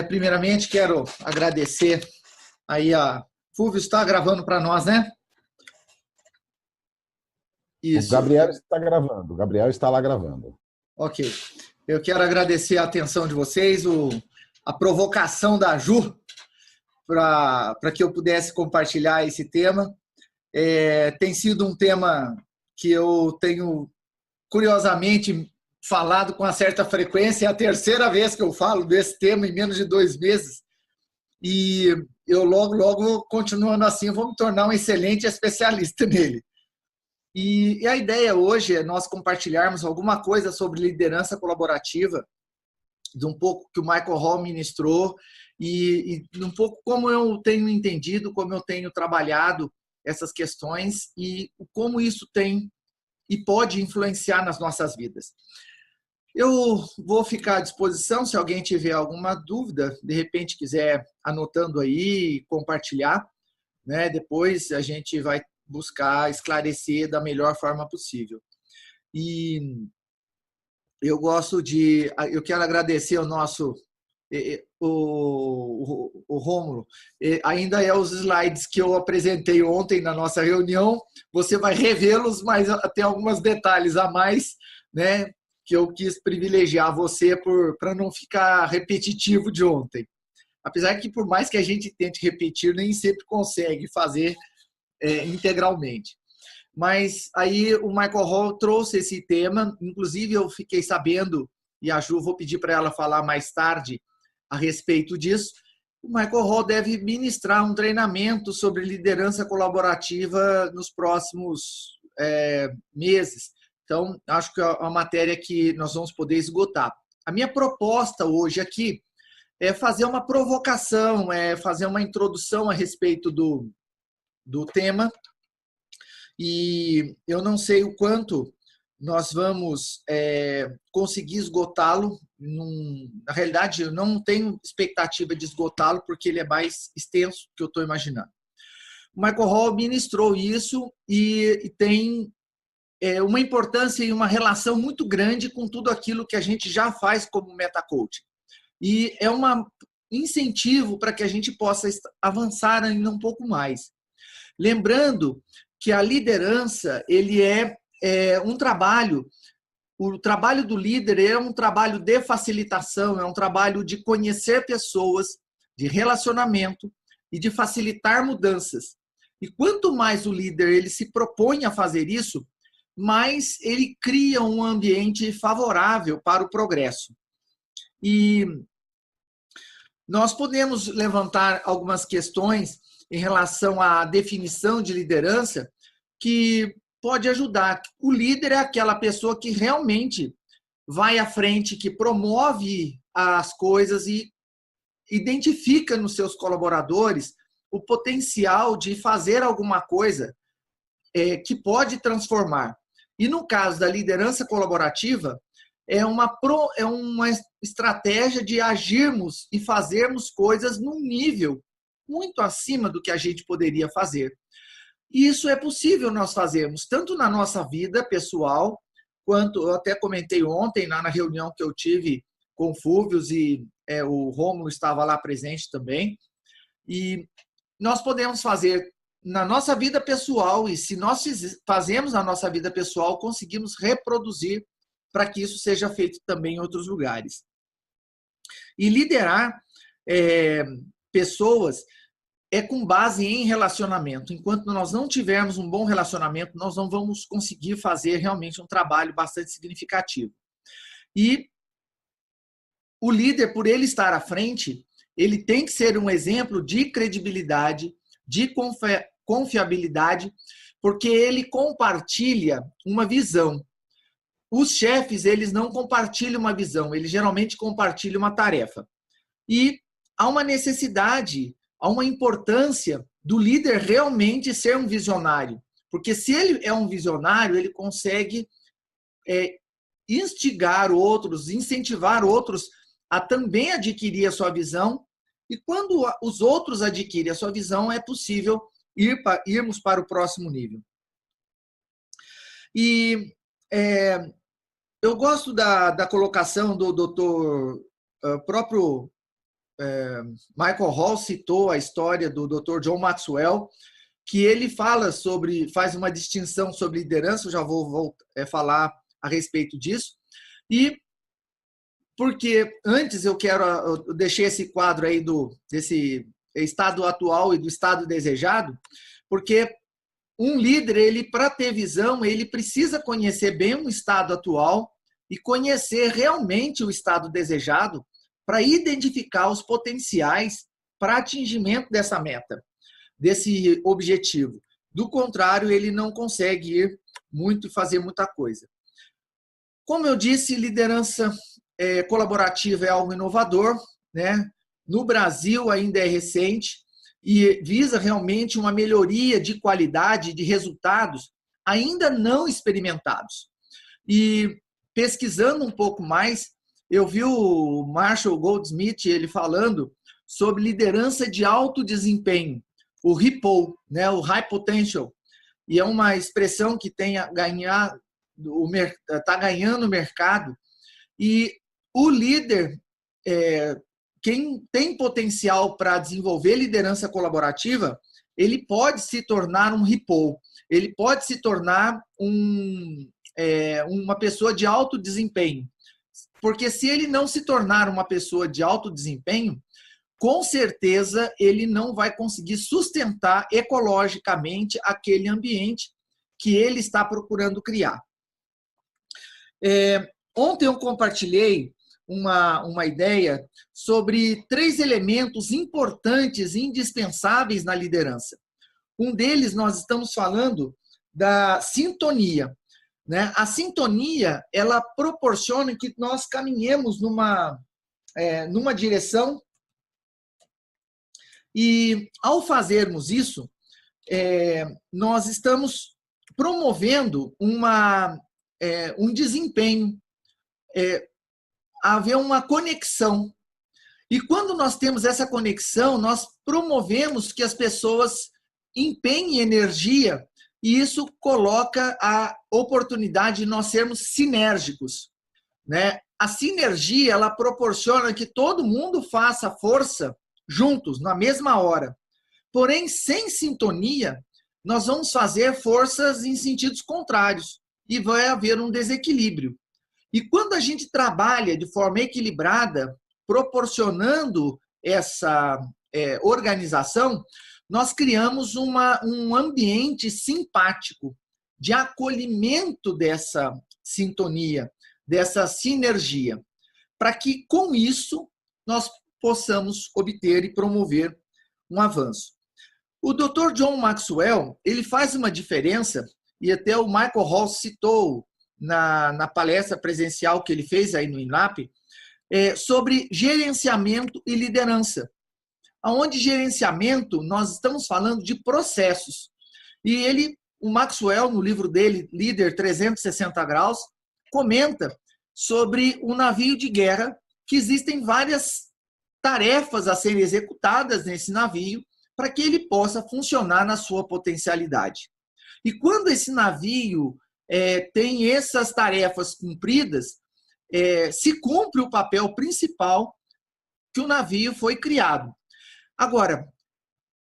Primeiramente, quero agradecer aí a Fúvio está gravando para nós, né? O Isso, Gabriel está gravando, o Gabriel está lá gravando. ok. Eu quero agradecer a atenção de vocês, a provocação da Ju para que eu pudesse compartilhar esse tema. Tem sido um tema que eu tenho, curiosamente, falado com uma certa frequência. É a terceira vez que eu falo desse tema em menos de 2 meses. E eu logo, continuando assim, vou me tornar um excelente especialista nele. E a ideia hoje é nós compartilharmos alguma coisa sobre liderança colaborativa, de um pouco que o Michael Hall ministrou e um pouco como eu tenho entendido, como eu tenho trabalhado essas questões e como isso tem e pode influenciar nas nossas vidas. Eu vou ficar à disposição se alguém tiver alguma dúvida, de repente quiser anotando aí, compartilhar, né? Depois a gente vai buscar esclarecer da melhor forma possível. E eu quero agradecer ao nosso o Rômulo, ainda é os slides que eu apresentei ontem na nossa reunião, você vai revê-los, mas tem alguns detalhes a mais, né, que eu quis privilegiar você para não ficar repetitivo de ontem. Apesar que, por mais que a gente tente repetir, nem sempre consegue fazer integralmente. Mas aí o Michael Hall trouxe esse tema, inclusive eu fiquei sabendo, e a Ju, vou pedir para ela falar mais tarde a respeito disso, o Michael Hall deve ministrar um treinamento sobre liderança colaborativa nos próximos meses. Então, acho que é uma matéria que nós vamos poder esgotar. A minha proposta hoje aqui é fazer uma provocação, fazer uma introdução a respeito do tema, e eu não sei o quanto nós vamos conseguir esgotá-lo. Na realidade, eu não tenho expectativa de esgotá-lo, porque ele é mais extenso do que eu estou imaginando. O Michael Hall ministrou isso e tem uma importância e uma relação muito grande com tudo aquilo que a gente já faz como metacoaching. E é um incentivo para que a gente possa avançar ainda um pouco mais. Lembrando que a liderança ele é um trabalho, o trabalho do líder é um trabalho de facilitação, é um trabalho de conhecer pessoas, de relacionamento e de facilitar mudanças. E quanto mais o líder ele se propõe a fazer isso, mais ele cria um ambiente favorável para o progresso. E nós podemos levantar algumas questões em relação à definição de liderança que pode ajudar. O líder é aquela pessoa que realmente vai à frente, que promove as coisas e identifica nos seus colaboradores o potencial de fazer alguma coisa que pode transformar. E no caso da liderança colaborativa, é uma estratégia de agirmos e fazermos coisas num nível muito acima do que a gente poderia fazer. E isso é possível nós fazermos, tanto na nossa vida pessoal, quanto eu até comentei ontem, na reunião que eu tive com o Fúvios, e o Rômulo estava lá presente também, e nós podemos fazer na nossa vida pessoal, e se nós fazemos na nossa vida pessoal, conseguimos reproduzir para que isso seja feito também em outros lugares. E liderar pessoas com base em relacionamento. Enquanto nós não tivermos um bom relacionamento, nós não vamos conseguir fazer realmente um trabalho bastante significativo. E o líder, por ele estar à frente, ele tem que ser um exemplo de credibilidade, de confiabilidade, porque ele compartilha uma visão. Os chefes, eles não compartilham uma visão, eles geralmente compartilham uma tarefa. E há uma necessidade, há uma importância do líder realmente ser um visionário. Porque se ele é um visionário, ele consegue instigar outros, incentivar outros a também adquirir a sua visão. E quando os outros adquirem a sua visão, é possível irmos para o próximo nível. E eu gosto da colocação do doutor próprio Michael Hall citou a história do Dr. John Maxwell, que ele faz uma distinção sobre liderança, eu já vou falar a respeito disso. E porque antes eu deixei esse quadro aí desse estado atual e do estado desejado, porque um líder, para ter visão, ele precisa conhecer bem o estado atual e conhecer realmente o estado desejado para identificar os potenciais para atingimento dessa meta, desse objetivo. Do contrário, ele não consegue ir muito e fazer muita coisa. Como eu disse, liderança colaborativa é algo inovador, né? No Brasil ainda é recente e visa realmente uma melhoria de qualidade, de resultados ainda não experimentados. E pesquisando um pouco mais, eu vi o Marshall Goldsmith ele falando sobre liderança de alto desempenho, o HIPPO, né? O High Potential, e é uma expressão que está ganhando o mercado. E o líder, quem tem potencial para desenvolver liderança colaborativa, ele pode se tornar um HIPPO, ele pode se tornar uma pessoa de alto desempenho. Porque se ele não se tornar uma pessoa de alto desempenho, com certeza ele não vai conseguir sustentar ecologicamente aquele ambiente que ele está procurando criar. Ontem eu compartilhei uma ideia sobre 3 elementos importantes e indispensáveis na liderança. Um deles, nós estamos falando da sintonia, né? A sintonia, ela proporciona que nós caminhemos numa direção e, ao fazermos isso, nós estamos promovendo um desempenho, haver uma conexão. E quando nós temos essa conexão, nós promovemos que as pessoas empenhem energia e isso coloca a oportunidade de nós sermos sinérgicos, né? A sinergia, ela proporciona que todo mundo faça força juntos, na mesma hora. Porém, sem sintonia, nós vamos fazer forças em sentidos contrários e vai haver um desequilíbrio. E quando a gente trabalha de forma equilibrada, proporcionando essa organização, nós criamos um ambiente simpático de acolhimento dessa sintonia, dessa sinergia, para que, com isso, nós possamos obter e promover um avanço. O Dr. John Maxwell, ele faz uma diferença, e até o Michael Hall citou na palestra presencial que ele fez aí no INAP, sobre gerenciamento e liderança. Onde gerenciamento, nós estamos falando de processos. E o Maxwell, no livro dele, Líder 360 Graus, comenta sobre um navio de guerra, que existem várias tarefas a serem executadas nesse navio para que ele possa funcionar na sua potencialidade. E quando esse navio tem essas tarefas cumpridas, se cumpre o papel principal que o navio foi criado. Agora,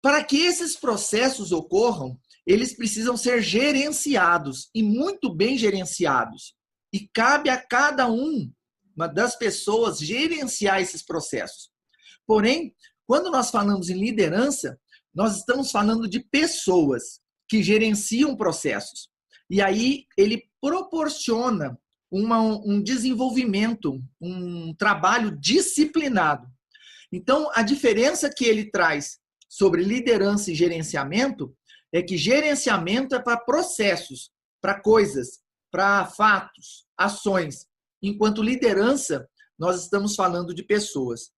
para que esses processos ocorram, eles precisam ser gerenciados e muito bem gerenciados. E cabe a cada uma das pessoas gerenciar esses processos. Porém, quando nós falamos em liderança, nós estamos falando de pessoas que gerenciam processos. E aí ele proporciona um desenvolvimento, um trabalho disciplinado. Então, a diferença que ele traz sobre liderança e gerenciamento é que gerenciamento é para processos, para coisas, para fatos, ações, enquanto liderança, nós estamos falando de pessoas.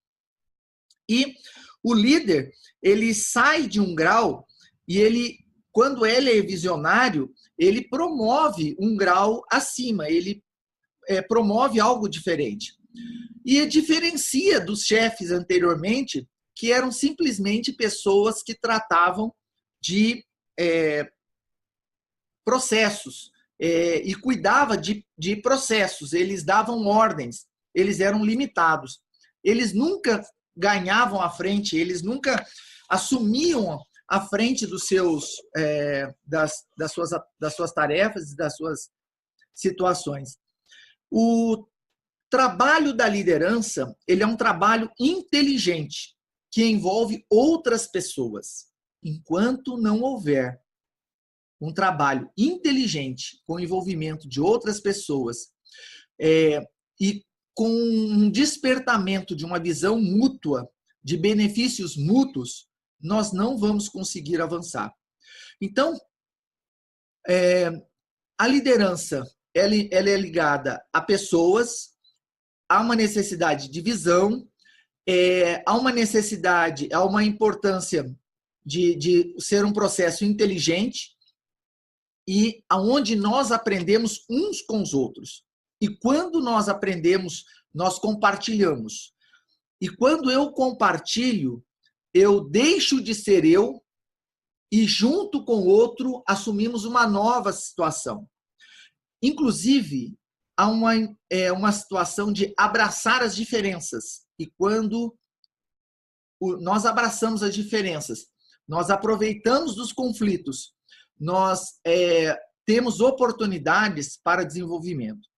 E o líder, ele sai de um grau e quando ele é visionário, ele promove um grau acima, ele promove algo diferente. E diferencia dos chefes anteriormente, que eram simplesmente pessoas que tratavam de processos e cuidava de processos, eles davam ordens, eles eram limitados. Eles nunca ganhavam a frente, eles nunca assumiam a frente das suas tarefas e das suas situações. O trabalho da liderança, ele é um trabalho inteligente, que envolve outras pessoas. Enquanto não houver um trabalho inteligente com o envolvimento de outras pessoas e com um despertamento de uma visão mútua, de benefícios mútuos, nós não vamos conseguir avançar. Então, a liderança ela é ligada a pessoas, a uma necessidade de visão, há uma necessidade, há uma importância de ser um processo inteligente e aonde nós aprendemos uns com os outros. E quando nós aprendemos, nós compartilhamos. E quando eu compartilho, eu deixo de ser eu e junto com o outro assumimos uma nova situação. Inclusive, há uma situação de abraçar as diferenças. E quando nós abraçamos as diferenças, nós aproveitamos dos conflitos, nós temos oportunidades para desenvolvimento.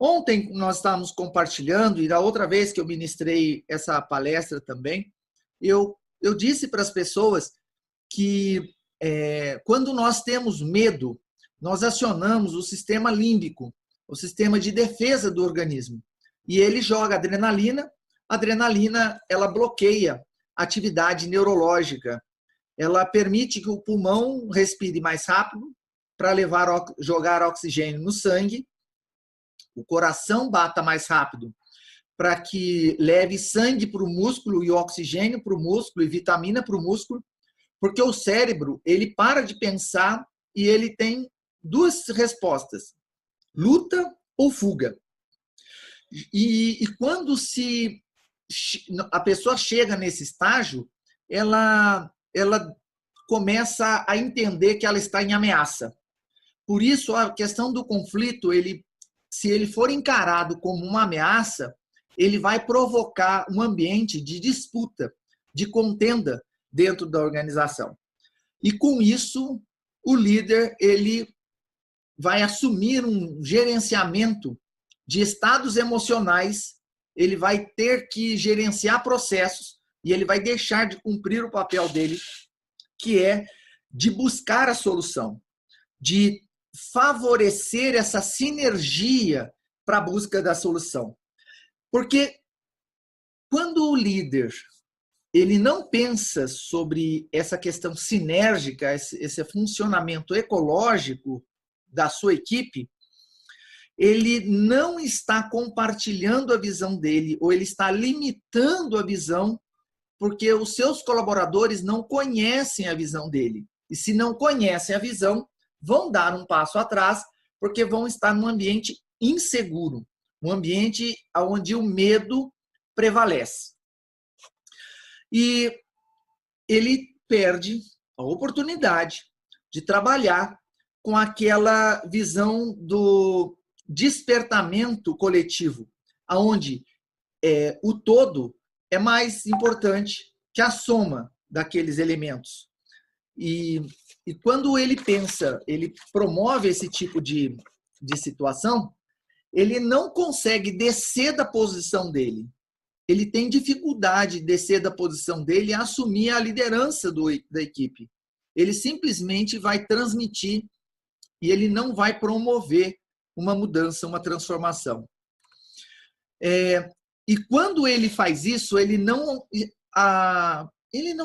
Ontem nós estávamos compartilhando, e da outra vez que eu ministrei essa palestra também, eu disse para as pessoas que quando nós temos medo, nós acionamos o sistema límbico, o sistema de defesa do organismo. E ele joga adrenalina. A adrenalina, ela bloqueia a atividade neurológica. Ela permite que o pulmão respire mais rápido para jogar oxigênio no sangue. O coração bata mais rápido para que leve sangue para o músculo e oxigênio para o músculo e vitamina para o músculo. Porque o cérebro, ele para de pensar e ele tem duas respostas: luta ou fuga. E quando a pessoa chega nesse estágio, ela começa a entender que ela está em ameaça. Por isso, a questão do conflito, se ele for encarado como uma ameaça, ele vai provocar um ambiente de disputa, de contenda dentro da organização. E com isso, o líder ele vai assumir um gerenciamento de estados emocionais, ele vai ter que gerenciar processos e ele vai deixar de cumprir o papel dele, que é de buscar a solução, de favorecer essa sinergia para a busca da solução. Porque quando o líder ele não pensa sobre essa questão sinérgica, esse funcionamento ecológico da sua equipe, ele não está compartilhando a visão dele, ou ele está limitando a visão, porque os seus colaboradores não conhecem a visão dele. E se não conhecem a visão, vão dar um passo atrás, porque vão estar num ambiente inseguro, um ambiente onde o medo prevalece. E ele perde a oportunidade de trabalhar com aquela visão do despertamento coletivo, onde o todo é mais importante que a soma daqueles elementos. E quando ele pensa, ele promove esse tipo de situação, ele não consegue descer da posição dele. Ele tem dificuldade de descer da posição dele e assumir a liderança da equipe. Ele simplesmente vai transmitir e ele não vai promover uma mudança, uma transformação. E quando ele faz isso, ele não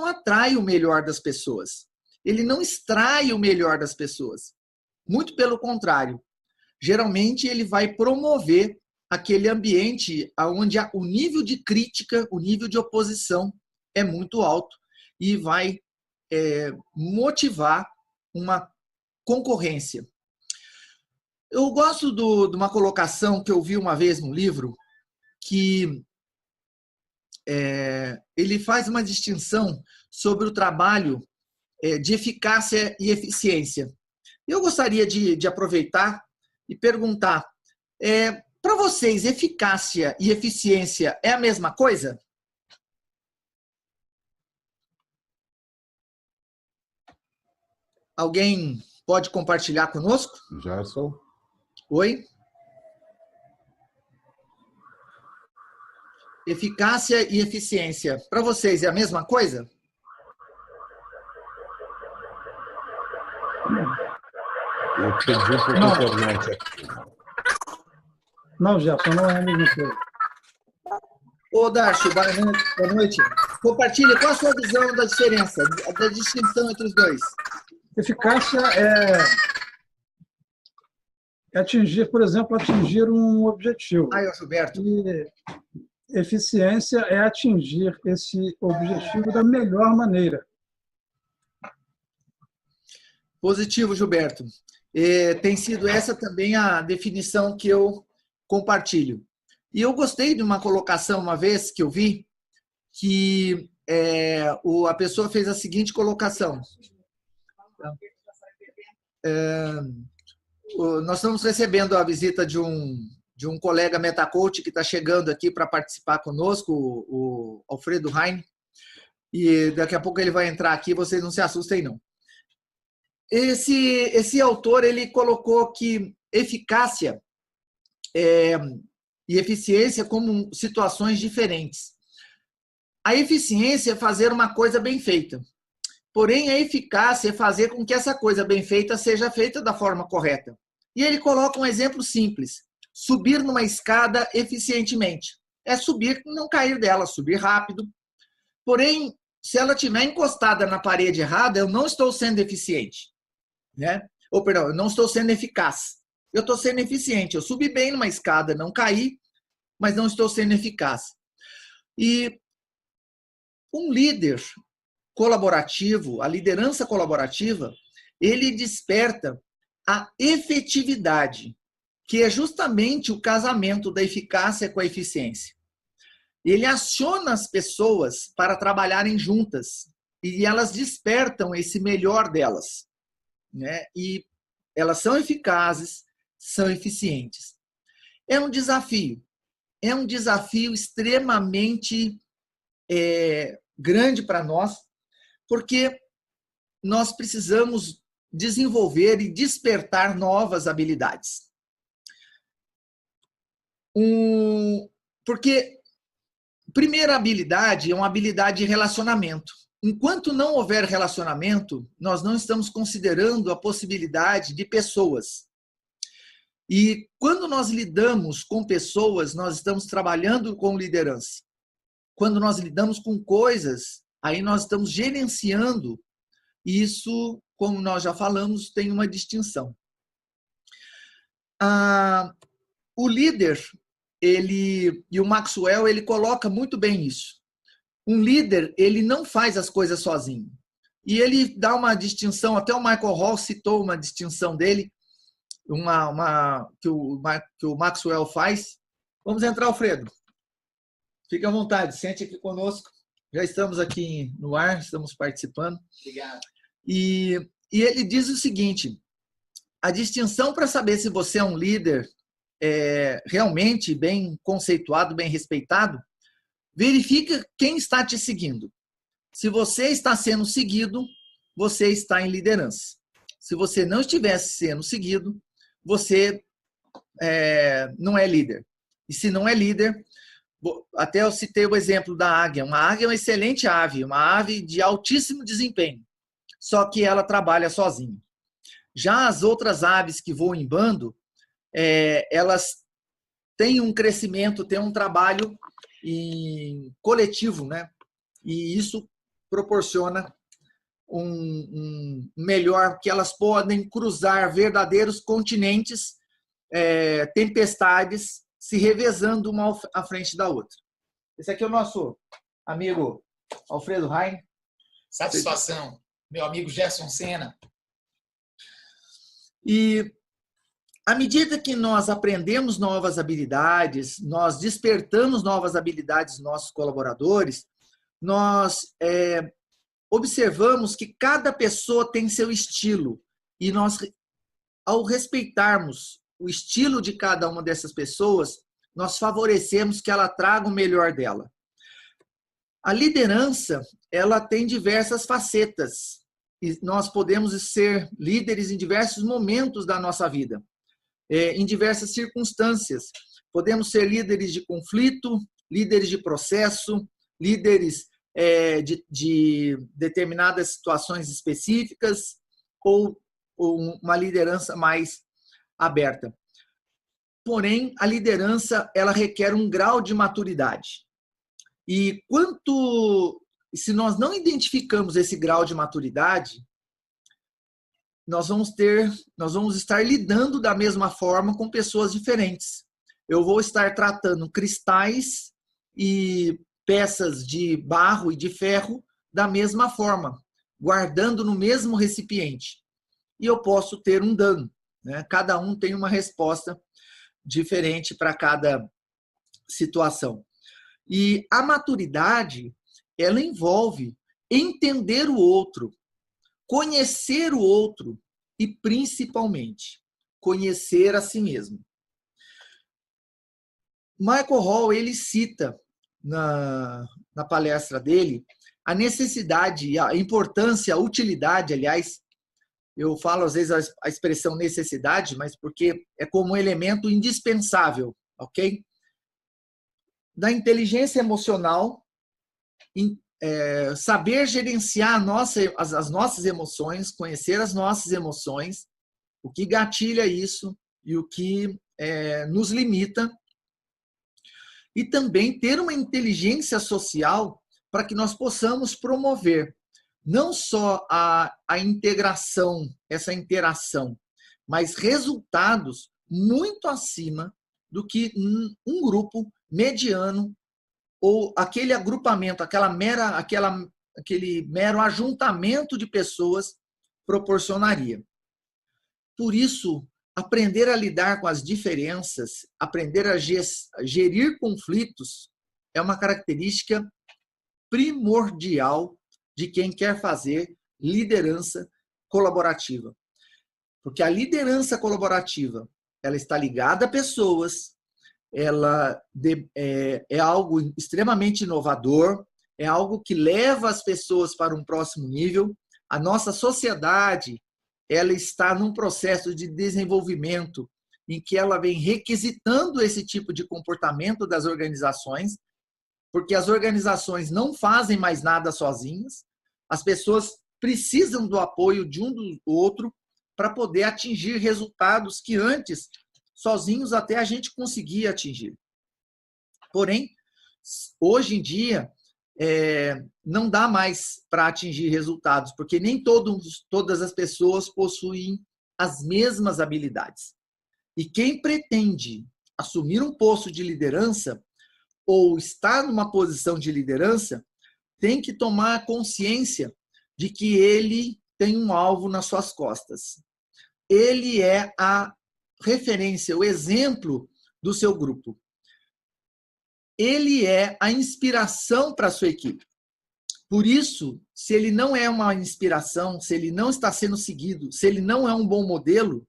atrai o melhor das pessoas. Ele não extrai o melhor das pessoas. Muito pelo contrário. Geralmente, ele vai promover aquele ambiente onde o nível de crítica, o nível de oposição é muito alto e vai motivar uma concorrência. Eu gosto de uma colocação que eu vi uma vez no livro, que ele faz uma distinção sobre o trabalho de eficácia e eficiência. Eu gostaria de aproveitar e perguntar, para vocês, eficácia e eficiência é a mesma coisa? Alguém pode compartilhar conosco? Gerson. Oi? Eficácia e eficiência. Para vocês é a mesma coisa? Eu perdi um pouquinho a internet aqui. Não, Gerson, não é a mesma coisa. Ô, Darcio, boa noite. Compartilhe, qual a sua visão da diferença, da distinção entre os dois? Eficácia é atingir, por exemplo, atingir um objetivo. Aí, Gilberto. E eficiência é atingir esse objetivo da melhor maneira. Positivo, Gilberto. Tem sido essa também a definição que eu compartilho. E eu gostei de uma colocação uma vez que eu vi, que a pessoa fez a seguinte colocação. Nós estamos recebendo a visita de um colega Metacoach que está chegando aqui para participar conosco, o Alfredo Heine, e daqui a pouco ele vai entrar aqui, vocês não se assustem não. Esse autor ele colocou que eficácia e eficiência como situações diferentes. A eficiência é fazer uma coisa bem feita. Porém, a eficácia é fazer com que essa coisa bem feita seja feita da forma correta. E ele coloca um exemplo simples. Subir numa escada eficientemente. É subir, não cair dela, subir rápido. Porém, se ela estiver encostada na parede errada, eu não estou sendo eficiente. Né? Ou, perdão, eu não estou sendo eficaz. Eu estou sendo eficiente. Eu subi bem numa escada, não caí, mas não estou sendo eficaz. E um líder colaborativo, a liderança colaborativa, ele desperta a efetividade, que é justamente o casamento da eficácia com a eficiência. Ele aciona as pessoas para trabalharem juntas e elas despertam esse melhor delas, né? E elas são eficazes, são eficientes. É um desafio extremamente grande para nós, porque nós precisamos desenvolver e despertar novas habilidades. Porque primeira habilidade é uma habilidade de relacionamento. Enquanto não houver relacionamento, nós não estamos considerando a possibilidade de pessoas. E quando nós lidamos com pessoas, nós estamos trabalhando com liderança. Quando nós lidamos com coisas, aí nós estamos gerenciando. Isso, como nós já falamos, tem uma distinção. O líder, e o Maxwell, ele coloca muito bem isso. Um líder, ele não faz as coisas sozinho. E ele dá uma distinção, até o Michael Hall citou uma distinção dele, que o Maxwell faz. Vamos entrar, Alfredo. Fique à vontade, sente aqui conosco. Já estamos aqui no ar, estamos participando. Obrigado. E ele diz o seguinte, a distinção para saber se você é um líder realmente bem conceituado, bem respeitado, verifica quem está te seguindo. Se você está sendo seguido, você está em liderança. Se você não estivesse sendo seguido, você não é líder. E se não é líder, até eu citei o exemplo da águia. Uma águia é uma excelente ave, uma ave de altíssimo desempenho, só que ela trabalha sozinha. Já as outras aves que voam em bando, elas têm um crescimento, têm um trabalho coletivo, né? E isso proporciona um melhor, que elas podem cruzar verdadeiros continentes, tempestades, se revezando uma à frente da outra. Esse aqui é o nosso amigo Alfredo Heine. Satisfação, meu amigo Gerson Senna. E à medida que nós aprendemos novas habilidades, nós despertamos novas habilidades dos nossos colaboradores, nós observamos que cada pessoa tem seu estilo. E nós, ao respeitarmos o estilo de cada uma dessas pessoas, nós favorecemos que ela traga o melhor dela. A liderança, ela tem diversas facetas. nós podemos ser líderes em diversos momentos da nossa vida, em diversas circunstâncias. Podemos ser líderes de conflito, líderes de processo, líderes de determinadas situações específicas ou uma liderança mais aberta. Porém, a liderança ela requer um grau de maturidade. E se nós não identificamos esse grau de maturidade, nós vamos estar lidando da mesma forma com pessoas diferentes. Eu vou estar tratando cristais e peças de barro e de ferro da mesma forma, guardando no mesmo recipiente. E eu posso ter um dano, né? Cada um tem uma resposta diferente para cada situação. E a maturidade, ela envolve entender o outro, conhecer o outro e, principalmente, conhecer a si mesmo. Michael Hall, ele cita na palestra dele a necessidade, a importância, a utilidade, aliás, eu falo às vezes a expressão necessidade, mas porque é como um elemento indispensável, ok? Da inteligência emocional, saber gerenciar as nossas emoções, conhecer as nossas emoções, o que gatilha isso e o que nos limita. E também ter uma inteligência social para que nós possamos promover não só a integração, essa interação, mas resultados muito acima do que um grupo mediano ou aquele agrupamento, aquele mero ajuntamento de pessoas proporcionaria. Por isso, aprender a lidar com as diferenças, aprender a gerir conflitos é uma característica primordial de quem quer fazer liderança colaborativa. Porque a liderança colaborativa, ela está ligada a pessoas, ela é algo extremamente inovador, é algo que leva as pessoas para um próximo nível. A nossa sociedade, ela está num processo de desenvolvimento em que ela vem requisitando esse tipo de comportamento das organizações, porque as organizações não fazem mais nada sozinhas, as pessoas precisam do apoio de um do outro para poder atingir resultados que antes, sozinhos, até a gente conseguia atingir. Porém, hoje em dia, não dá mais para atingir resultados, porque nem todas as pessoas possuem as mesmas habilidades. E quem pretende assumir um posto de liderança ou estar numa posição de liderança tem que tomar consciência de que ele tem um alvo nas suas costas. Ele é a referência, o exemplo do seu grupo. Ele é a inspiração para a sua equipe. Por isso, se ele não é uma inspiração, se ele não está sendo seguido, se ele não é um bom modelo,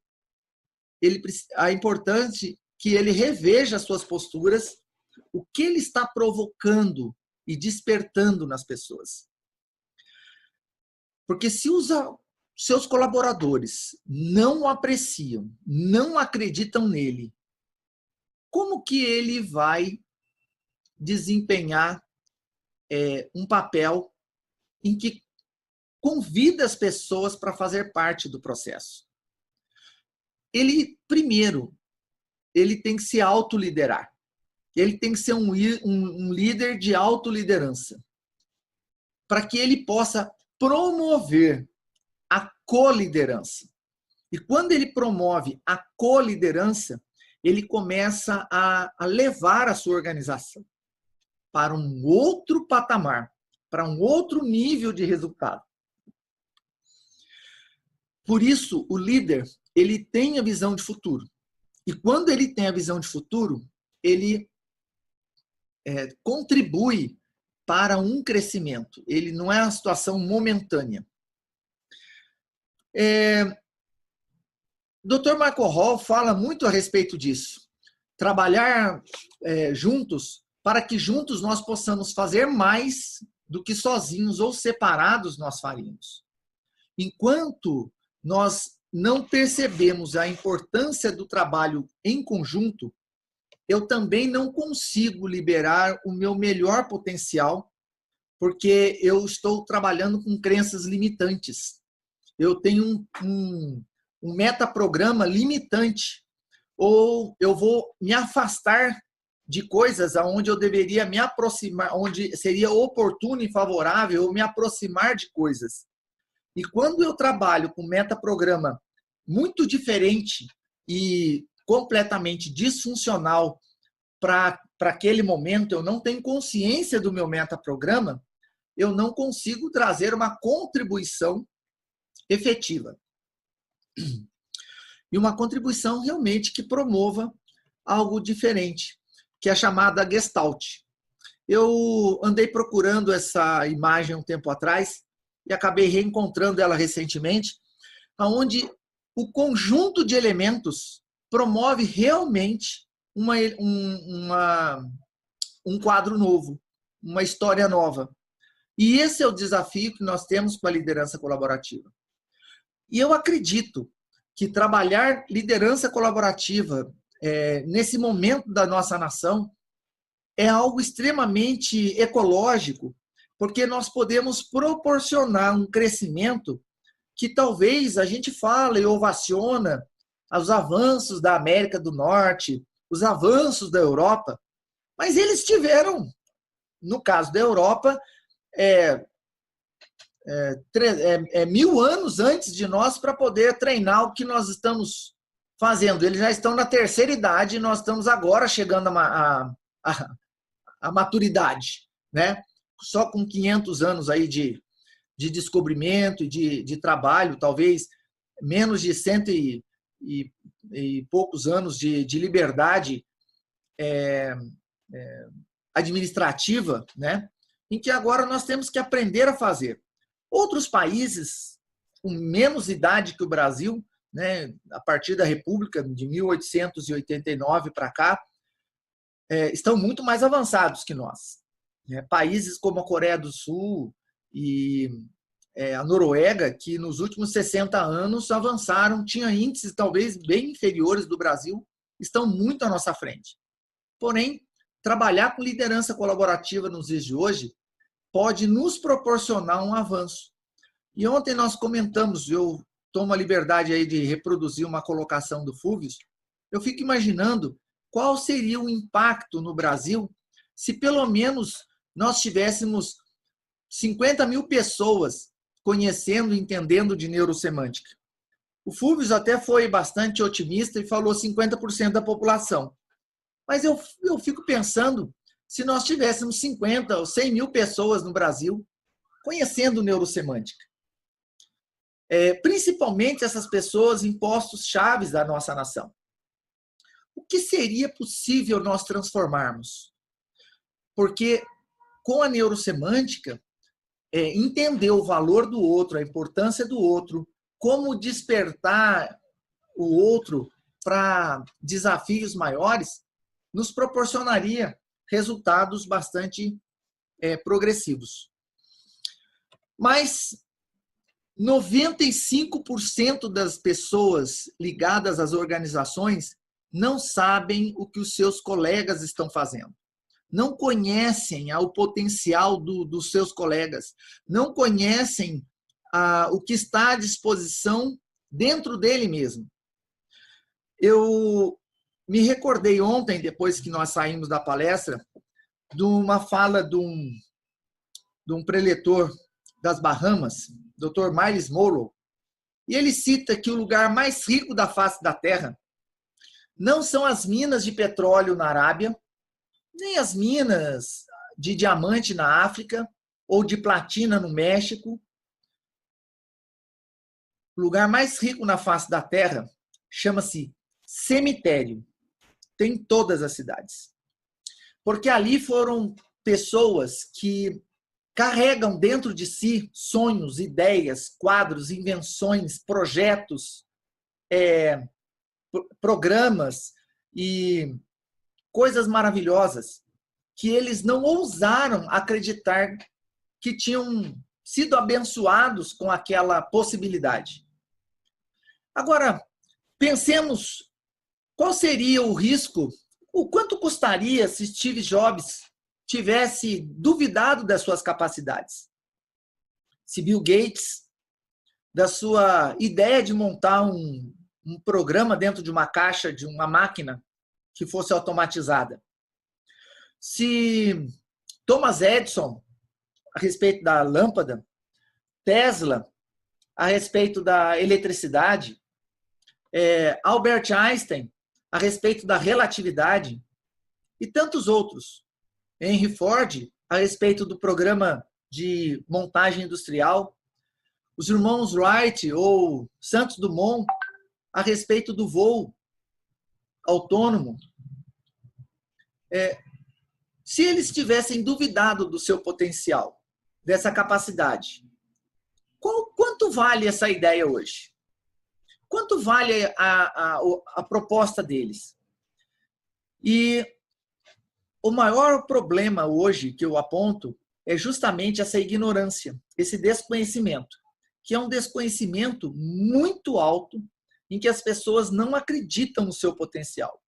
é importante que ele reveja as suas posturas, o que ele está provocando e despertando nas pessoas. Porque se os seus colaboradores não o apreciam, não acreditam nele, como que ele vai desempenhar um papel em que convida as pessoas para fazer parte do processo? Primeiro, ele tem que se autoliderar. Ele tem que ser um líder de autoliderança, para que ele possa promover a coliderança. E quando ele promove a coliderança, ele começa a levar a sua organização para um outro patamar, para um outro nível de resultado. Por isso, o líder, ele tem a visão de futuro. E quando ele tem a visão de futuro, ele contribui para um crescimento. Ele não é uma situação momentânea. Dr. Michael Hall fala muito a respeito disso. Trabalhar juntos para que juntos nós possamos fazer mais do que sozinhos ou separados nós faríamos. enquanto nós não percebemos a importância do trabalho em conjunto, eu também não consigo liberar o meu melhor potencial, porque eu estou trabalhando com crenças limitantes. Eu tenho um metaprograma limitante, ou eu vou me afastar de coisas aonde eu deveria me aproximar, onde seria oportuno e favorável eu me aproximar de coisas. E quando eu trabalho com metaprograma muito diferente e completamente disfuncional para aquele momento, eu não tenho consciência do meu metaprograma, eu não consigo trazer uma contribuição efetiva. E uma contribuição realmente que promova algo diferente, que é chamada Gestalt. Eu andei procurando essa imagem um tempo atrás e acabei reencontrando ela recentemente, onde o conjunto de elementos promove realmente um quadro novo, uma história nova. E esse é o desafio que nós temos com a liderança colaborativa. E eu acredito que trabalhar liderança colaborativa nesse momento da nossa nação é algo extremamente ecológico, porque nós podemos proporcionar um crescimento que talvez a gente fala e ovaciona os avanços da América do Norte, os avanços da Europa, mas eles tiveram, no caso da Europa, 1000 anos antes de nós para poder treinar o que nós estamos fazendo. Eles já estão na terceira idade e nós estamos agora chegando à maturidade, né? Só com 500 anos aí de descobrimento e de trabalho, talvez menos de 100 e poucos anos de liberdade administrativa, né? Em que agora nós temos que aprender a fazer. Outros países com menos idade que o Brasil, né, a partir da República de 1889 para cá, estão muito mais avançados que nós. Países como a Coreia do Sul e a Noruega, que nos últimos 60 anos avançaram, tinham índices talvez bem inferiores do Brasil, estão muito à nossa frente. Porém, trabalhar com liderança colaborativa nos dias de hoje pode nos proporcionar um avanço. E ontem nós comentamos, eu tomo a liberdade aí de reproduzir uma colocação do Fúvio, eu fico imaginando qual seria o impacto no Brasil se pelo menos nós tivéssemos 50 mil pessoas conhecendo e entendendo de neurosemântica. O Fúvio até foi bastante otimista e falou 50% da população. Mas eu fico pensando se nós tivéssemos 50 ou 100 mil pessoas no Brasil conhecendo neurosemântica. Principalmente essas pessoas em postos chaves da nossa nação. O que seria possível nós transformarmos? Porque com a neurosemântica, entender o valor do outro, a importância do outro, como despertar o outro para desafios maiores, nos proporcionaria resultados bastante progressivos. Mas 95% das pessoas ligadas às organizações não sabem o que os seus colegas estão fazendo. Não conhecem o potencial dos seus colegas. Não conhecem o que está à disposição dentro dele mesmo. Eu me recordei ontem, depois que nós saímos da palestra, de uma fala de um preletor das Bahamas, Dr. Miles Monroe, e ele cita que o lugar mais rico da face da Terra não são as minas de petróleo na Arábia, nem as minas de diamante na África ou de platina no México. O lugar mais rico na face da Terra chama-se cemitério. Tem em todas as cidades. Porque ali foram pessoas que carregam dentro de si sonhos, ideias, quadros, invenções, projetos, programas e coisas maravilhosas que eles não ousaram acreditar que tinham sido abençoados com aquela possibilidade. Agora, pensemos qual seria o risco, o quanto custaria se Steve Jobs tivesse duvidado das suas capacidades. Se Bill Gates, da sua ideia de montar um programa dentro de uma caixa, de uma máquina que fosse automatizada. Se Thomas Edison, a respeito da lâmpada, Tesla, a respeito da eletricidade, Albert Einstein, a respeito da relatividade, e tantos outros. Henry Ford, a respeito do programa de montagem industrial, os irmãos Wright ou Santos Dumont, a respeito do voo autônomo. Se eles tivessem duvidado do seu potencial, dessa capacidade, quanto vale essa ideia hoje? Quanto vale a proposta deles? E o maior problema hoje que eu aponto é justamente essa ignorância, esse desconhecimento, que é um desconhecimento muito alto, em que as pessoas não acreditam no seu potencial.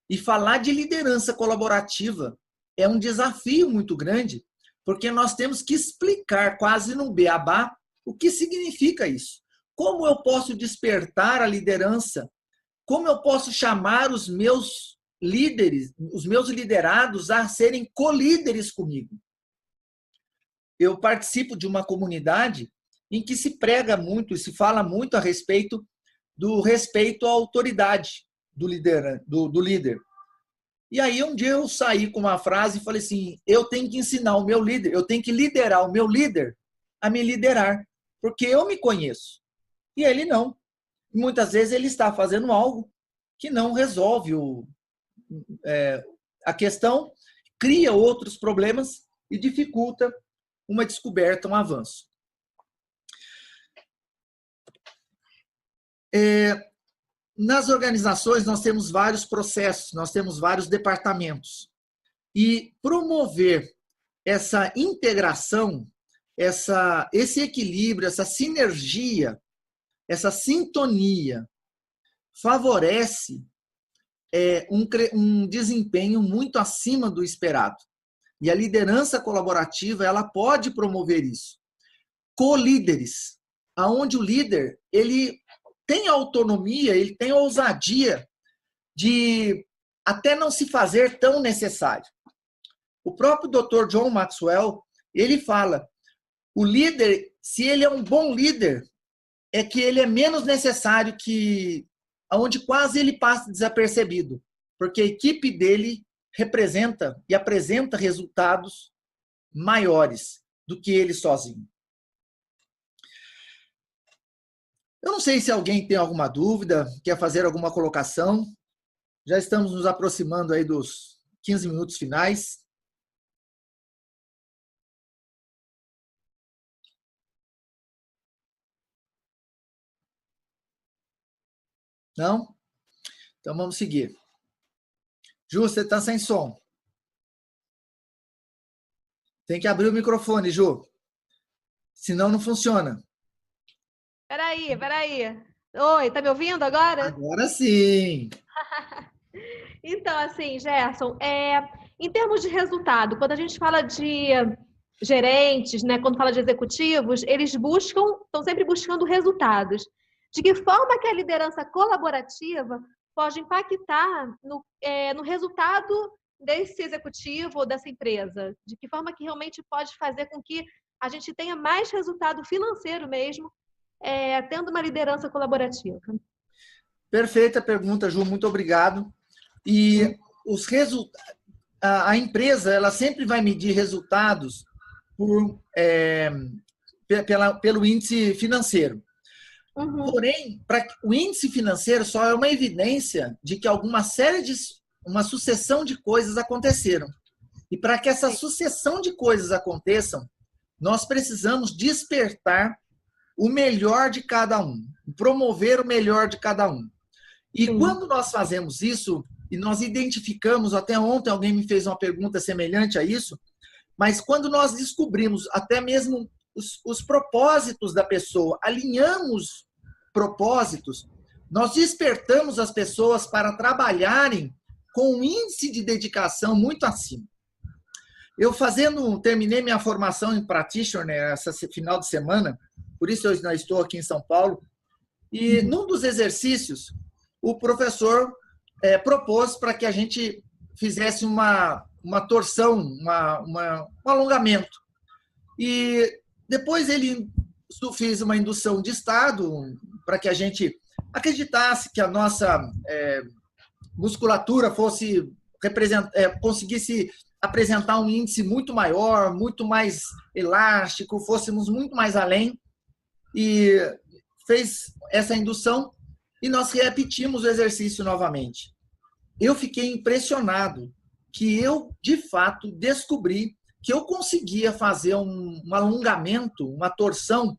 E falar de liderança colaborativa é um desafio muito grande, porque nós temos que explicar quase no beabá o que significa isso. Como eu posso despertar a liderança? Como eu posso chamar os meus líderes, os meus liderados a serem colíderes comigo? Eu participo de uma comunidade em que se prega muito e se fala muito a respeito do respeito à autoridade do líder. E aí um dia eu saí com uma frase e falei assim, eu tenho que ensinar o meu líder, eu tenho que liderar o meu líder a me liderar, porque eu me conheço. E ele não. Muitas vezes ele está fazendo algo que não resolve a questão, cria outros problemas e dificulta uma descoberta, um avanço. Nas organizações, nós temos vários processos, nós temos vários departamentos. E promover essa integração, esse equilíbrio, essa sinergia, essa sintonia, favorece um desempenho muito acima do esperado. E a liderança colaborativa, ela pode promover isso. Co-líderes, onde o líder ele tem autonomia, ele tem ousadia de até não se fazer tão necessário. O próprio Dr. John Maxwell, ele fala, o líder, se ele é um bom líder, é que ele é menos necessário que onde quase ele passa desapercebido, porque a equipe dele representa e apresenta resultados maiores do que ele sozinho. Eu não sei se alguém tem alguma dúvida, quer fazer alguma colocação. Já estamos nos aproximando aí dos 15 minutos finais. Não? Então vamos seguir. Ju, você está sem som. Tem que abrir o microfone, Ju. Senão não funciona. Peraí. Oi, tá me ouvindo agora? Agora sim. Então, assim, Gerson, em termos de resultado, quando a gente fala de gerentes, né, quando fala de executivos, eles estão sempre buscando resultados. De que forma que a liderança colaborativa pode impactar no resultado desse executivo ou dessa empresa? De que forma que realmente pode fazer com que a gente tenha mais resultado financeiro mesmo, tendo uma liderança colaborativa? Perfeita pergunta, Ju, muito obrigado. E a empresa, ela sempre vai medir resultados pelo índice financeiro. Uhum. Porém, o índice financeiro só é uma evidência de que uma sucessão de coisas aconteceram. E para que essa sucessão de coisas aconteçam, nós precisamos despertar o melhor de cada um, promover o melhor de cada um. E quando nós fazemos isso, e nós identificamos, até ontem alguém me fez uma pergunta semelhante a isso, mas quando nós descobrimos até mesmo os propósitos da pessoa, alinhamos propósitos, nós despertamos as pessoas para trabalharem com um índice de dedicação muito acima. Eu terminei minha formação em practitioner essa final de semana, por isso eu ainda estou aqui em São Paulo, e num dos exercícios, o professor propôs para que a gente fizesse uma torção, um alongamento. E depois ele fez uma indução de estado para que a gente acreditasse que a nossa musculatura conseguisse apresentar um índice muito maior, muito mais elástico, fôssemos muito mais além. E fez essa indução e nós repetimos o exercício novamente. Eu fiquei impressionado que eu, de fato, descobri que eu conseguia fazer um alongamento, uma torção,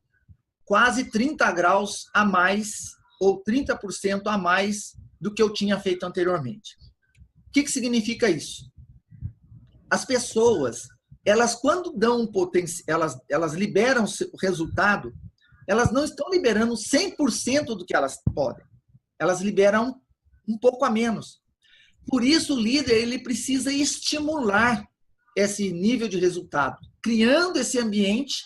quase 30 graus a mais, ou 30% a mais do que eu tinha feito anteriormente. O que significa isso? As pessoas, elas quando dão elas liberam o resultado, elas não estão liberando 100% do que elas podem. Elas liberam um pouco a menos. Por isso, o líder ele precisa estimular esse nível de resultado, criando esse ambiente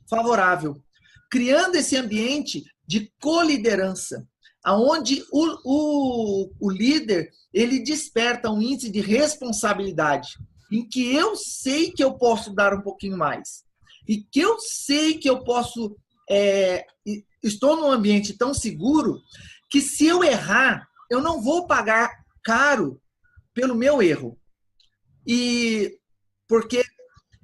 favorável, criando esse ambiente de coliderança, onde o líder ele desperta um índice de responsabilidade, em que eu sei que eu posso dar um pouquinho mais, e que eu sei que eu posso... estou num ambiente tão seguro que se eu errar, eu não vou pagar caro pelo meu erro. E porque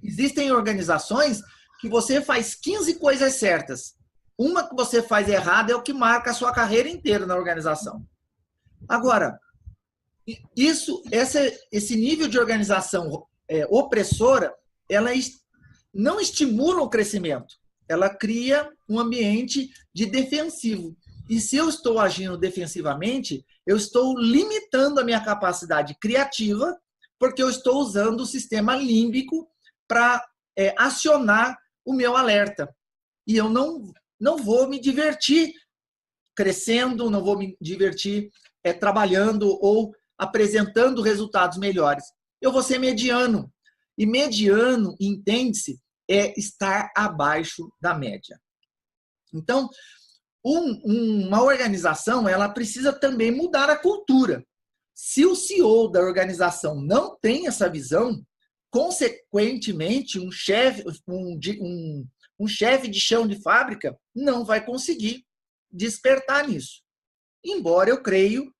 existem organizações que você faz 15 coisas certas. Uma que você faz errada é o que marca a sua carreira inteira na organização. Agora, esse nível de organização opressora, ela não estimula o crescimento. Ela cria um ambiente de defensivo. E se eu estou agindo defensivamente, eu estou limitando a minha capacidade criativa, porque eu estou usando o sistema límbico para acionar o meu alerta. E eu não vou me divertir crescendo, não vou me divertir trabalhando ou apresentando resultados melhores. Eu vou ser mediano. E mediano, entende-se, é estar abaixo da média. Então, uma organização ela precisa também mudar a cultura. Se o CEO da organização não tem essa visão, consequentemente, um chefe de chão de fábrica não vai conseguir despertar nisso. Embora eu creio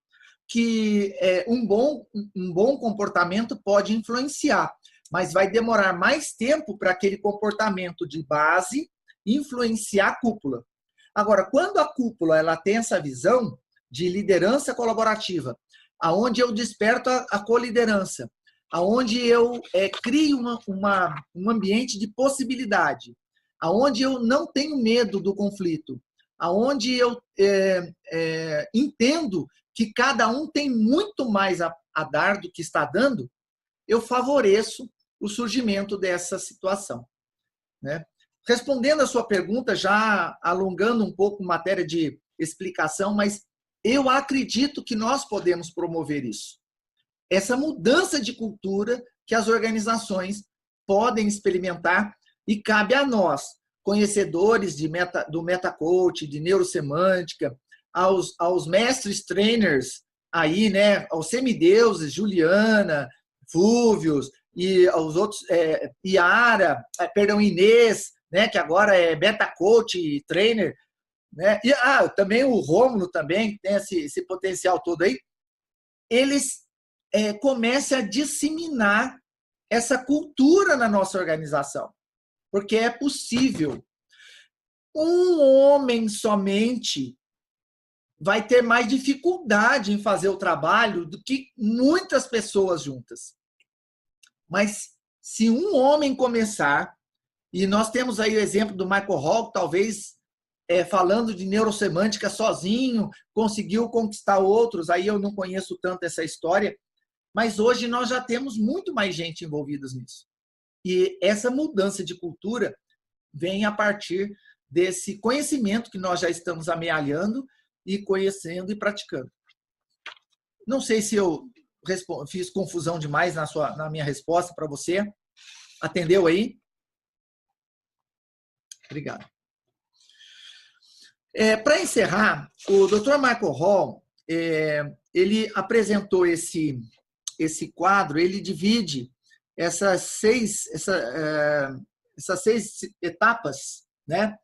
que um bom comportamento pode influenciar, mas vai demorar mais tempo para aquele comportamento de base influenciar a cúpula. Agora, quando a cúpula ela tem essa visão de liderança colaborativa, aonde eu desperto a coliderança, aonde eu crio um ambiente de possibilidade, aonde eu não tenho medo do conflito, aonde eu entendo que cada um tem muito mais a dar do que está dando, eu favoreço o surgimento dessa situação, né? Respondendo a sua pergunta, já alongando um pouco matéria de explicação, mas eu acredito que nós podemos promover isso. Essa mudança de cultura que as organizações podem experimentar e cabe a nós, conhecedores do metacoach, de neurosemântica, aos mestres trainers aí, né, aos semideuses, Juliana, Fúvios e aos outros, Inês, né, que agora é beta coach e trainer, né? E também o Rômulo também tem esse potencial todo aí. Eles comecem a disseminar essa cultura na nossa organização, porque é possível. Um homem somente vai ter mais dificuldade em fazer o trabalho do que muitas pessoas juntas. Mas se um homem começar, e nós temos aí o exemplo do Michael Hall, talvez falando de neurosemântica sozinho, conseguiu conquistar outros, aí eu não conheço tanto essa história, mas hoje nós já temos muito mais gente envolvida nisso. E essa mudança de cultura vem a partir desse conhecimento que nós já estamos amealhando e conhecendo e praticando. Não sei se eu fiz confusão demais na minha resposta para você. Atendeu aí? Obrigado. Para encerrar, o Dr. Michael Hall, ele apresentou esse quadro, ele divide essas seis etapas, né?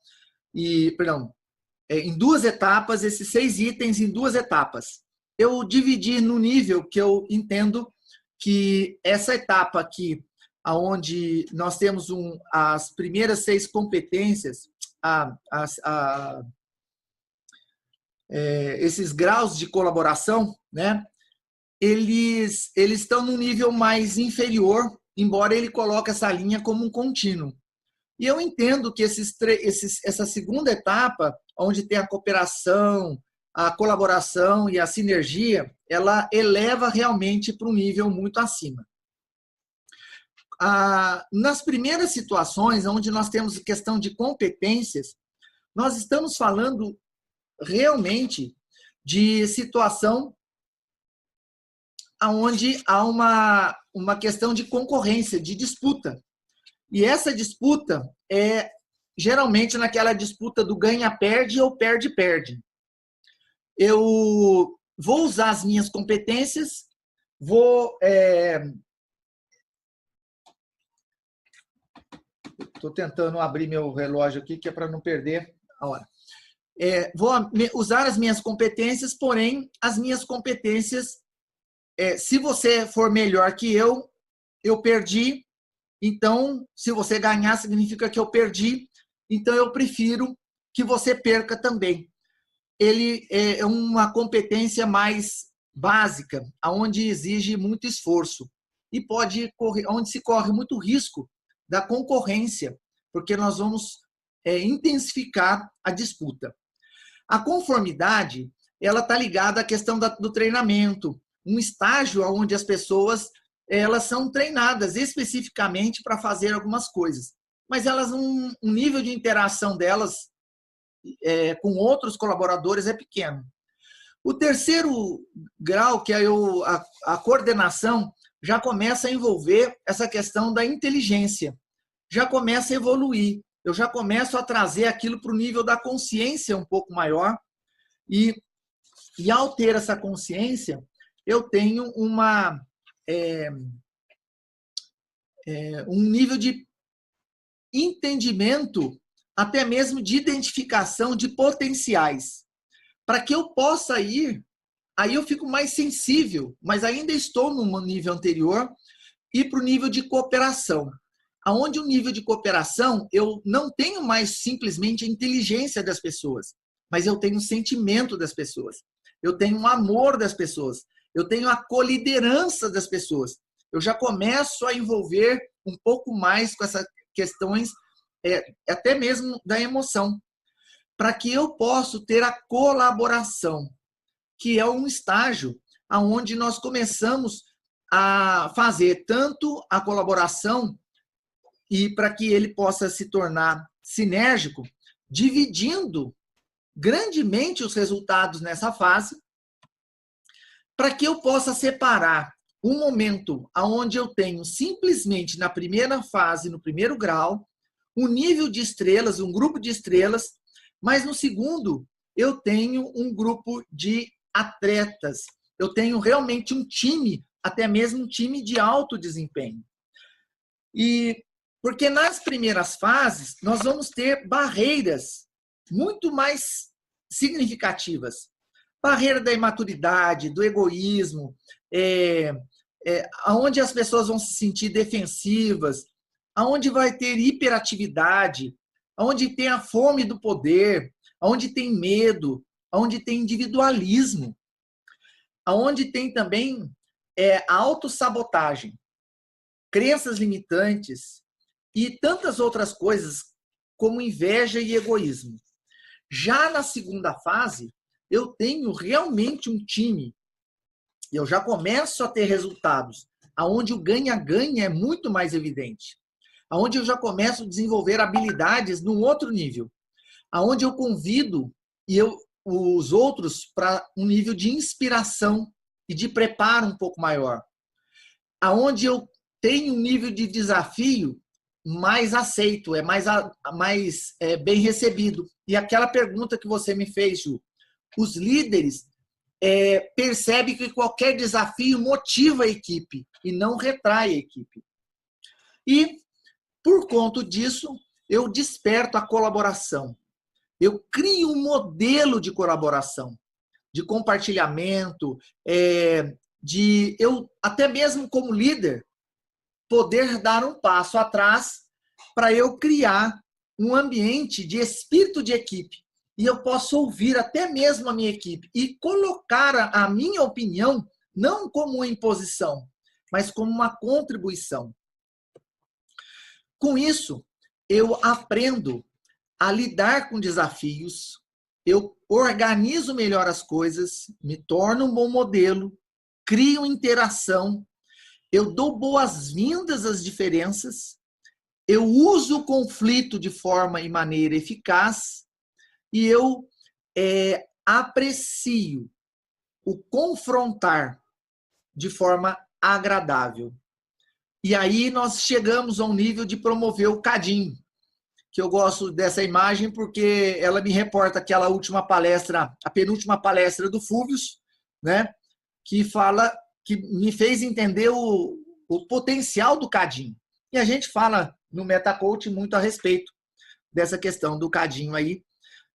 Em 2 etapas, esses 6 itens em 2 etapas. Eu dividi no nível que eu entendo que essa etapa aqui, onde nós temos as primeiras 6 competências, esses graus de colaboração, né? Eles estão num nível mais inferior, embora ele coloque essa linha como um contínuo. E eu entendo que essa segunda etapa, onde tem a cooperação, a colaboração e a sinergia, ela eleva realmente para um nível muito acima. Nas primeiras situações, onde nós temos questão de competências, nós estamos falando realmente de situação onde há uma questão de concorrência, de disputa. E essa disputa é geralmente naquela disputa do ganha-perde ou perde-perde. Eu vou usar as minhas competências, estou tentando abrir meu relógio aqui, que é para não perder a hora. Vou usar as minhas competências, porém, as minhas competências, se você for melhor que eu perdi. Então, se você ganhar, significa que eu perdi. Então, eu prefiro que você perca também. Ele é uma competência mais básica, onde exige muito esforço e onde se corre muito risco da concorrência, porque nós vamos intensificar a disputa. A conformidade, ela está ligada à questão do treinamento, um estágio onde as pessoas elas são treinadas especificamente para fazer algumas coisas, mas elas um nível de interação delas com outros colaboradores é pequeno. O terceiro grau, que é a coordenação, já começa a envolver essa questão da inteligência, já começa a evoluir, eu já começo a trazer aquilo para o nível da consciência um pouco maior, e ao ter essa consciência, eu tenho um nível de entendimento, até mesmo de identificação de potenciais. Para que eu possa ir, aí eu fico mais sensível, mas ainda estou no nível anterior, e para o nível de cooperação. Onde o nível de cooperação, eu não tenho mais simplesmente a inteligência das pessoas, mas eu tenho o sentimento das pessoas, eu tenho o amor das pessoas, eu tenho a coliderança das pessoas. Eu já começo a envolver um pouco mais com essas questões, até mesmo da emoção, para que eu possa ter a colaboração, que é um estágio onde nós começamos a fazer tanto a colaboração e para que ele possa se tornar sinérgico, dividindo grandemente os resultados nessa fase, para que eu possa separar um momento onde eu tenho simplesmente na primeira fase, no primeiro grau, um nível de estrelas, um grupo de estrelas, mas no segundo eu tenho um grupo de atletas, eu tenho realmente um time, até mesmo um time de alto desempenho. E porque nas primeiras fases nós vamos ter barreiras muito mais significativas. Barreira da imaturidade, do egoísmo, onde as pessoas vão se sentir defensivas, onde vai ter hiperatividade, onde tem a fome do poder, onde tem medo, onde tem individualismo, onde tem também a autossabotagem, crenças limitantes e tantas outras coisas como inveja e egoísmo. Já na segunda fase, eu tenho realmente um time, eu já começo a ter resultados, onde o ganha-ganha é muito mais evidente. aonde eu já começo a desenvolver habilidades num outro nível, aonde eu convido os outros para um nível de inspiração e de preparo um pouco maior, aonde eu tenho um nível de desafio mais aceito, mais bem recebido. E aquela pergunta que você me fez, Ju, os líderes percebem que qualquer desafio motiva a equipe e não retrai a equipe. E, por conta disso, eu desperto a colaboração. Eu crio um modelo de colaboração, de compartilhamento, até mesmo como líder, poder dar um passo atrás para eu criar um ambiente de espírito de equipe. E eu posso ouvir até mesmo a minha equipe e colocar a minha opinião não como uma imposição, mas como uma contribuição. Com isso, eu aprendo a lidar com desafios, eu organizo melhor as coisas, me torno um bom modelo, crio interação, eu dou boas-vindas às diferenças, eu uso o conflito de forma e maneira eficaz e eu aprecio o confrontar de forma agradável. E aí nós chegamos a um nível de promover o CADIM, que eu gosto dessa imagem porque ela me reporta aquela última palestra, a penúltima palestra do Fúvios, né, que me fez entender o potencial do CADIM. E a gente fala no MetaCoach muito a respeito dessa questão do CADIM aí,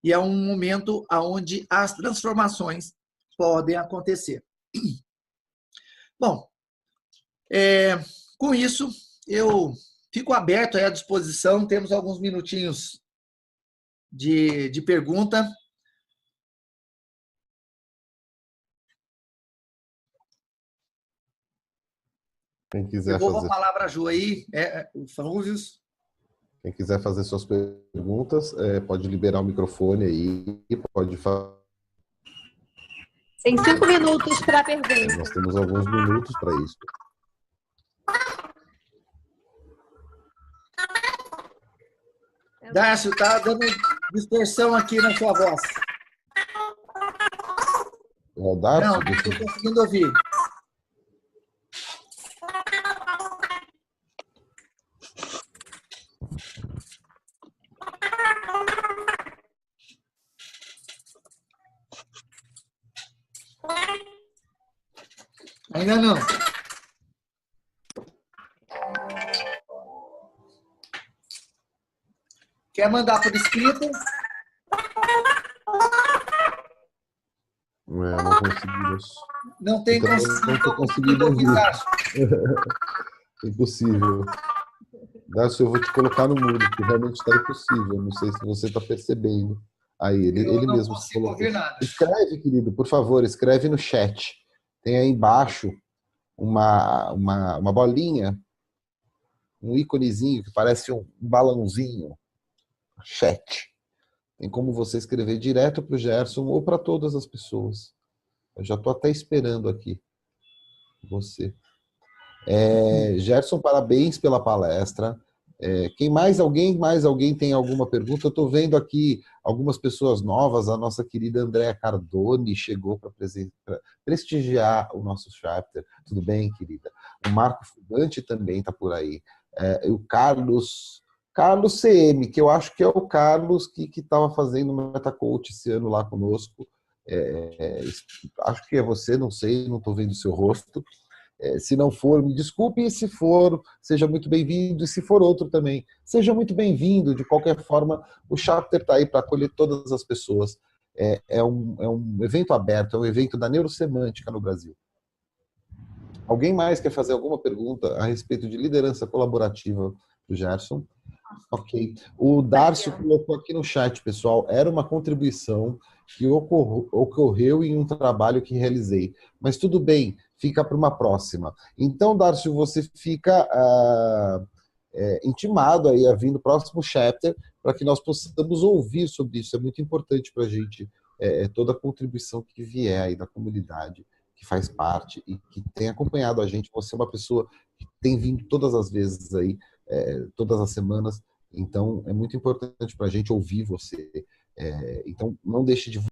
e é um momento onde as transformações podem acontecer. Bom, com isso, eu fico aberto à disposição, temos alguns minutinhos de pergunta. Quem quiser Devolvo fazer. a palavra a Ju aí, o Fúvios. Quem quiser fazer suas perguntas, pode liberar o microfone aí, pode falar. Tem 5 minutos para a pergunta. Nós temos alguns minutos para isso. Darcio, está dando distorção aqui na sua voz. O Darcio, não estou conseguindo ouvir. Ainda não. Quer mandar por escrito? Não conseguimos. Não tem conseguido ouvir. Impossível. Darcio, eu vou te colocar no mudo, porque realmente está impossível. Não sei se você está percebendo. Aí, ele mesmo se colocou. Ouvir nada. Escreve, querido, por favor, escreve no chat. Tem aí embaixo uma bolinha, um íconezinho que parece um balãozinho. Chat. Tem como você escrever direto para o Gerson ou para todas as pessoas. Eu já estou até esperando aqui você. Gerson, parabéns pela palestra. Mais alguém tem alguma pergunta? Eu estou vendo aqui algumas pessoas novas. A nossa querida Andréa Cardone chegou para prestigiar o nosso chapter. Tudo bem, querida? O Marco Fugante também está por aí. O Carlos CM, que eu acho que é o Carlos que estava fazendo o MetaCoach esse ano lá conosco. Acho que é você, não sei, não estou vendo o seu rosto. Se não for, me desculpe, e se for, seja muito bem-vindo, e se for outro também, seja muito bem-vindo. De qualquer forma, o Chapter está aí para acolher todas as pessoas. É um evento aberto, é um evento da neurosemântica no Brasil. Alguém mais quer fazer alguma pergunta a respeito de liderança colaborativa do Gerson? Ok. O Darcio colocou aqui no chat, pessoal, era uma contribuição que ocorreu em um trabalho que realizei. Mas tudo bem, fica para uma próxima. Então, Darcio, você fica intimado aí a vir no próximo chapter para que nós possamos ouvir sobre isso. É muito importante para a gente toda a contribuição que vier aí da comunidade, que faz parte e que tem acompanhado a gente. Você é uma pessoa que tem vindo todas as vezes aí todas as semanas. Então, é muito importante para a gente ouvir você. Então, não deixe de